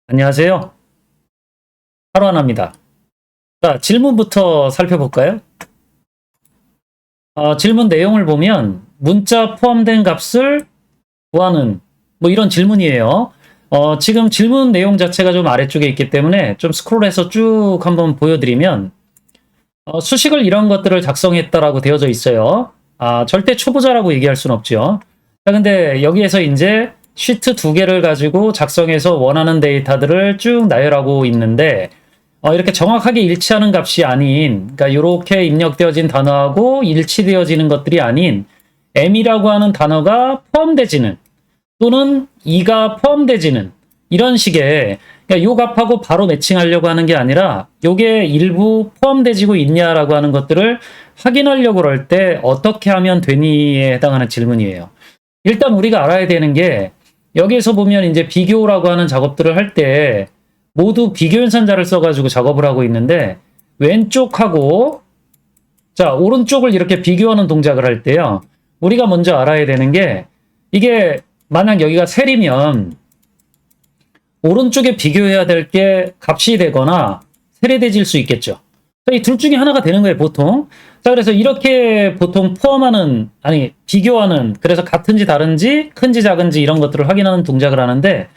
안녕하세요. 하루하나입니다. 자, 질문부터 살펴볼까요? 질문 내용을 보면 문자 포함된 값을 구하는 뭐 이런 질문이에요. 지금 질문 내용 자체가 좀 아래쪽에 있기 때문에 좀 스크롤해서 쭉 한번 보여드리면 수식을 이런 것들을 작성했다라고 되어져 있어요. 절대 초보자라고 얘기할 수는 없죠. 자, 근데 여기에서 이제 시트 두 개를 가지고 작성해서 원하는 데이터들을 쭉 나열하고 있는데 이렇게 정확하게 일치하는 값이 아닌, 그러니까 이렇게 입력되어진 단어하고 일치되어지는 것들이 아닌 M이라고 하는 단어가 포함되지는 또는 E가 포함되지는 이런 식의, 그러니까 요 값하고 바로 매칭하려고 하는 게 아니라 요게 일부 포함되지고 있냐라고 하는 것들을 확인하려고 할 때 어떻게 하면 되니에 해당하는 질문이에요. 일단 우리가 알아야 되는 게 여기에서 보면 이제 비교라고 하는 작업들을 할 때 모두 비교 연산자를 써가지고 작업을 하고 있는데 왼쪽하고 자 오른쪽을 이렇게 비교하는 동작을 할 때요. 우리가 먼저 알아야 되는 게 이게 만약 여기가 셀이면 오른쪽에 비교해야 될 게 값이 되거나 세례돼질 수 있겠죠. 이 둘 중에 하나가 되는 거예요, 보통. 자, 그래서 이렇게 보통 포함하는, 비교하는, 그래서 같은지 다른지, 큰지 작은지 이런 것들을 확인하는 동작을 하는데,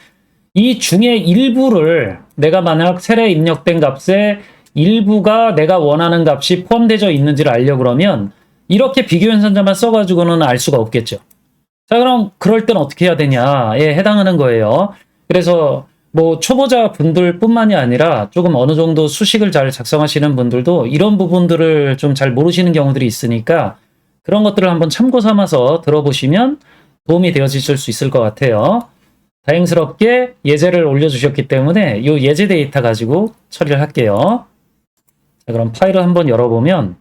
이 중에 일부를 내가 만약 셀에 입력된 값에 일부가 내가 원하는 값이 포함되어 있는지를 알려고 그러면, 이렇게 비교 연산자만 써가지고는 알 수가 없겠죠. 자, 그럼 그럴 땐 어떻게 해야 되냐에 해당하는 거예요. 그래서 뭐 초보자 분들 뿐만이 아니라 조금 어느 정도 수식을 잘 작성하시는 분들도 이런 부분들을 좀 잘 모르시는 경우들이 있으니까 그런 것들을 한번 참고 삼아서 들어보시면 도움이 되어지실 수 있을 것 같아요. 다행스럽게 예제를 올려주셨기 때문에 이 예제 데이터 가지고 처리를 할게요. 자, 그럼 파일을 한번 열어보면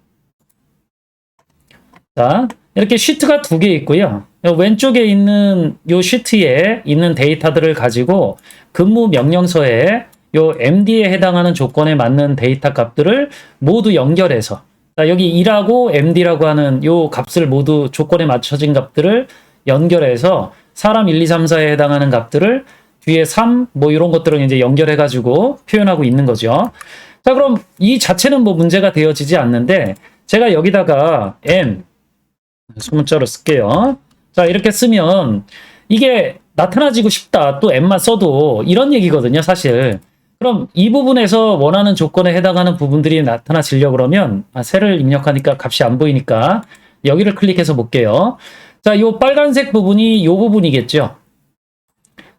자, 이렇게 시트가 두 개 있고요. 왼쪽에 있는 요 시트에 있는 데이터들을 가지고 근무 명령서에 요 MD에 해당하는 조건에 맞는 데이터 값들을 모두 연결해서 자, 여기 2라고 MD라고 하는 요 값을 모두 조건에 맞춰진 값들을 연결해서 사람 1, 2, 3, 4에 해당하는 값들을 뒤에 3, 뭐 이런 것들을 이제 연결해가지고 표현하고 있는 거죠. 자, 그럼 이 자체는 뭐 문제가 되어지지 않는데 제가 여기다가 M 소문자로 쓸게요. 자, 이렇게 쓰면 이게 나타나지고 싶다. 또 M만 써도 이런 얘기거든요, 사실. 그럼 이 부분에서 원하는 조건에 해당하는 부분들이 나타나지려고 그러면 셀을 입력하니까 값이 안 보이니까 여기를 클릭해서 볼게요. 자, 이 빨간색 부분이 이 부분이겠죠.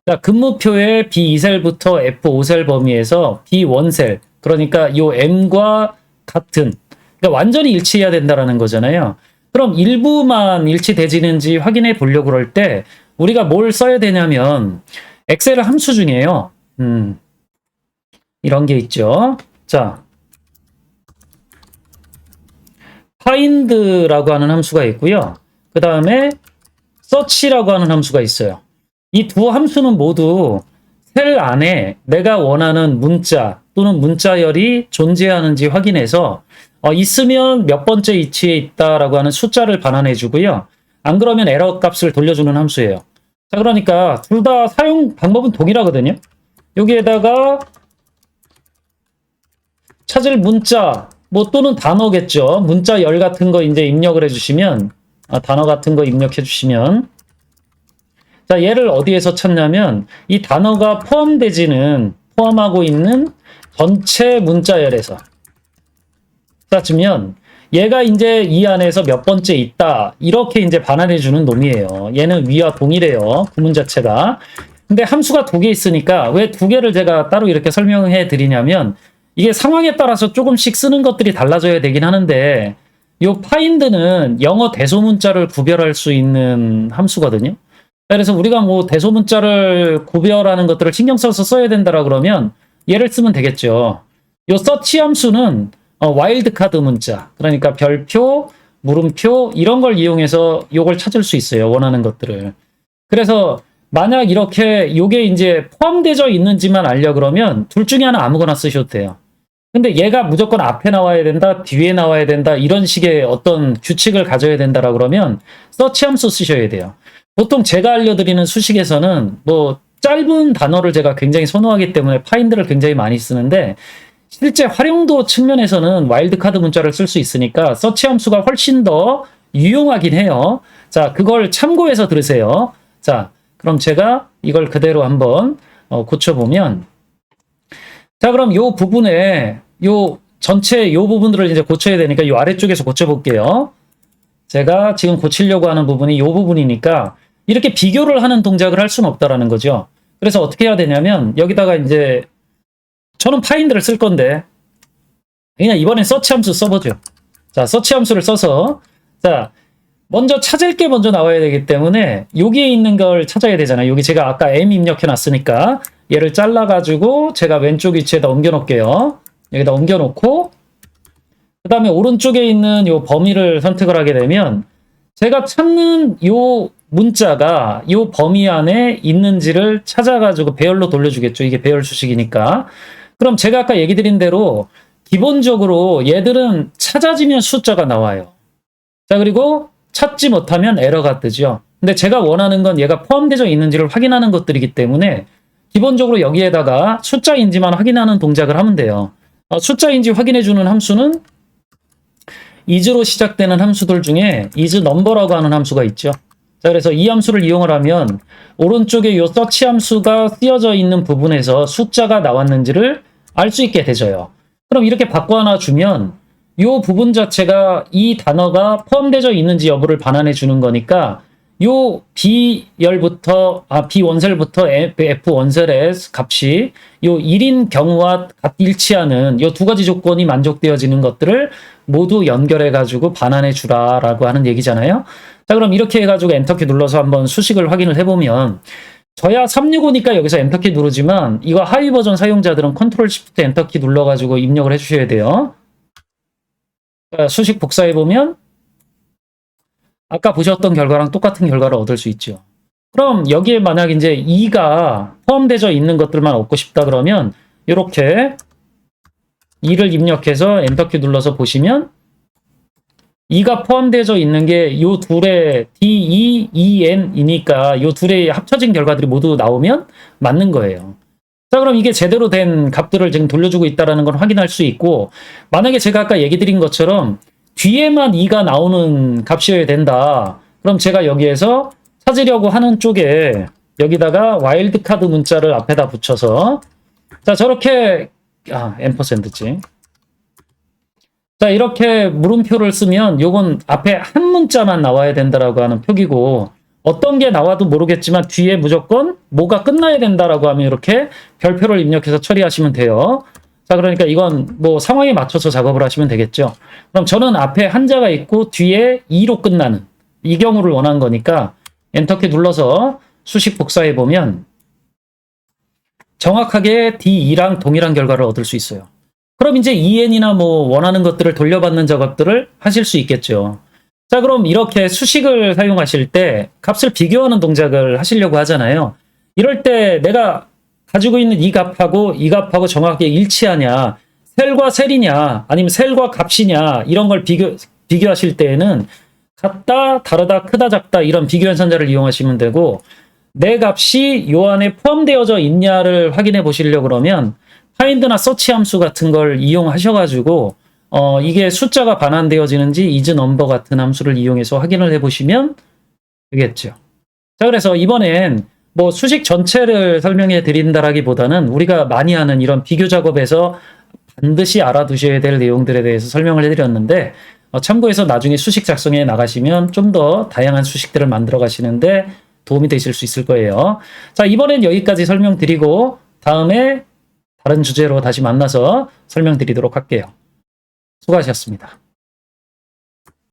자, 근무표의 B2셀부터 F5셀 범위에서 B1셀, 그러니까 이 M과 같은, 그러니까 완전히 일치해야 된다는 거잖아요. 그럼 일부만 일치되지는지 확인해 보려고 그럴 때 우리가 뭘 써야 되냐면 엑셀 함수 중에요. 이런 게 있죠. 자, find라고 하는 함수가 있고요. 그 다음에 search라고 하는 함수가 있어요. 이 두 함수는 모두 셀 안에 내가 원하는 문자 또는 문자열이 존재하는지 확인해서 있으면 몇 번째 위치에 있다라고 하는 숫자를 반환해 주고요. 안 그러면 에러 값을 돌려주는 함수예요. 자, 그러니까 둘 다 사용 방법은 동일하거든요. 여기에다가 찾을 문자 뭐 또는 단어겠죠. 문자열 같은 거 이제 입력을 해주시면 단어 같은 거 입력해 주시면 자, 얘를 어디에서 찾냐면 이 단어가 포함하고 있는 전체 문자열에서 찾으면 얘가 이제 이 안에서 몇 번째 있다. 이렇게 이제 반환해 주는 놈이에요. 얘는 위와 동일해요. 구문 자체가. 근데 함수가 두 개 있으니까 왜 두 개를 제가 따로 이렇게 설명해 드리냐면 이게 상황에 따라서 조금씩 쓰는 것들이 달라져야 되긴 하는데 요 find는 영어 대소문자를 구별할 수 있는 함수거든요. 그래서 우리가 뭐 대소문자를 구별하는 것들을 신경 써서 써야 된다라 그러면 얘를 쓰면 되겠죠. 요 search 함수는 와일드카드 문자, 그러니까 별표, 물음표 이런 걸 이용해서 요걸 찾을 수 있어요. 원하는 것들을. 그래서 만약 이렇게 요게 이제 포함되어 있는지만 알려 그러면 둘 중에 하나 아무거나 쓰셔도 돼요. 근데 얘가 무조건 앞에 나와야 된다, 뒤에 나와야 된다 이런 식의 어떤 규칙을 가져야 된다라 그러면 search 함수 쓰셔야 돼요. 보통 제가 알려드리는 수식에서는 뭐 짧은 단어를 제가 굉장히 선호하기 때문에 find를 굉장히 많이 쓰는데 실제 활용도 측면에서는 와일드카드 문자를 쓸 수 있으니까 서치 함수가 훨씬 더 유용하긴 해요. 자, 그걸 참고해서 들으세요. 자, 그럼 제가 이걸 그대로 한번 고쳐보면, 자, 그럼 요 부분에 요 전체 요 부분들을 이제 고쳐야 되니까 요 아래쪽에서 고쳐볼게요. 제가 지금 고치려고 하는 부분이 요 부분이니까 이렇게 비교를 하는 동작을 할 수는 없다라는 거죠. 그래서 어떻게 해야 되냐면 여기다가 이제 저는 find를 쓸 건데 그냥 이번엔 서치 함수 써보죠. 자, 서치 함수를 써서 자, 먼저 찾을 게 먼저 나와야 되기 때문에 여기에 있는 걸 찾아야 되잖아요. 여기 제가 아까 m 입력해 놨으니까 얘를 잘라가지고 제가 왼쪽 위치에다 옮겨 놓을게요. 여기다 옮겨 놓고 그 다음에 오른쪽에 있는 요 범위를 선택을 하게 되면 제가 찾는 요 문자가 요 범위 안에 있는지를 찾아가지고 배열로 돌려주겠죠. 이게 배열 수식이니까. 그럼 제가 아까 얘기 드린 대로 기본적으로 얘들은 찾아지면 숫자가 나와요. 자, 그리고 찾지 못하면 에러가 뜨죠. 근데 제가 원하는 건 얘가 포함되어 있는지를 확인하는 것들이기 때문에 기본적으로 여기에다가 숫자인지만 확인하는 동작을 하면 돼요. 숫자인지 확인해주는 함수는 is로 시작되는 함수들 중에 isNumber라고 하는 함수가 있죠. 자, 그래서 이 함수를 이용을 하면 오른쪽에 요 서치 함수가 쓰여져 있는 부분에서 숫자가 나왔는지를 알 수 있게 되져요. 그럼 이렇게 바꿔 주면 요 부분 자체가 이 단어가 포함되어 있는지 여부를 반환해 주는 거니까 요 B열부터 B원셀부터 F원셀의 값이 요 1인 경우와 일치하는 요 두 가지 조건이 만족되어지는 것들을 모두 연결해 가지고 반환해 주라라고 하는 얘기잖아요. 자, 그럼 이렇게 해 가지고 엔터키 눌러서 한번 수식을 확인을 해 보면 저야 365니까 여기서 엔터키 누르지만 이거 하위 버전 사용자들은 컨트롤 시프트 엔터키 눌러 가지고 입력을 해 주셔야 돼요. 수식 복사해 보면 아까 보셨던 결과랑 똑같은 결과를 얻을 수 있죠. 그럼 여기에 만약 이제 2가 포함되어 있는 것들만 얻고 싶다 그러면 이렇게 2를 입력해서 엔터키 눌러서 보시면 2가 포함되어 있는 게 요 둘의 D, E, N이니까 요 둘의 합쳐진 결과들이 모두 나오면 맞는 거예요. 자, 그럼 이게 제대로 된 값들을 지금 돌려주고 있다는 걸 확인할 수 있고 만약에 제가 아까 얘기 드린 것처럼 뒤에만 2가 나오는 값이어야 된다. 그럼 제가 여기에서 찾으려고 하는 쪽에 여기다가 와일드카드 문자를 앞에다 붙여서 자, 저렇게 앰퍼샌드지. 자, 이렇게 물음표를 쓰면 요건 앞에 한 문자만 나와야 된다라고 하는 표기고 어떤 게 나와도 모르겠지만 뒤에 무조건 뭐가 끝나야 된다라고 하면 이렇게 별표를 입력해서 처리하시면 돼요. 자, 그러니까 이건 뭐 상황에 맞춰서 작업을 하시면 되겠죠. 그럼 저는 앞에 한자가 있고 뒤에 2로 끝나는 이 경우를 원한 거니까 엔터키 눌러서 수식 복사해 보면 정확하게 D2랑 동일한 결과를 얻을 수 있어요. 그럼 이제 EN이나 뭐 원하는 것들을 돌려받는 작업들을 하실 수 있겠죠. 자, 그럼 이렇게 수식을 사용하실 때 값을 비교하는 동작을 하시려고 하잖아요. 이럴 때 내가 가지고 있는 이 값하고 정확하게 일치하냐, 셀과 셀이냐, 아니면 셀과 값이냐, 이런 걸 비교하실 때에는 같다, 다르다, 크다, 작다, 이런 비교 연산자를 이용하시면 되고, 내 값이 요 안에 포함되어져 있냐를 확인해 보시려고 그러면, find나 search 함수 같은 걸 이용하셔가지고, 이게 숫자가 반환되어지는지 isNumber 같은 함수를 이용해서 확인을 해 보시면 되겠죠. 자, 그래서 이번엔 뭐 수식 전체를 설명해 드린다라기보다는 우리가 많이 하는 이런 비교 작업에서 반드시 알아두셔야 될 내용들에 대해서 설명을 해드렸는데 참고해서 나중에 수식 작성에 나가시면 좀 더 다양한 수식들을 만들어 가시는데 도움이 되실 수 있을 거예요. 자, 이번엔 여기까지 설명드리고 다음에 다른 주제로 다시 만나서 설명드리도록 할게요. 수고하셨습니다.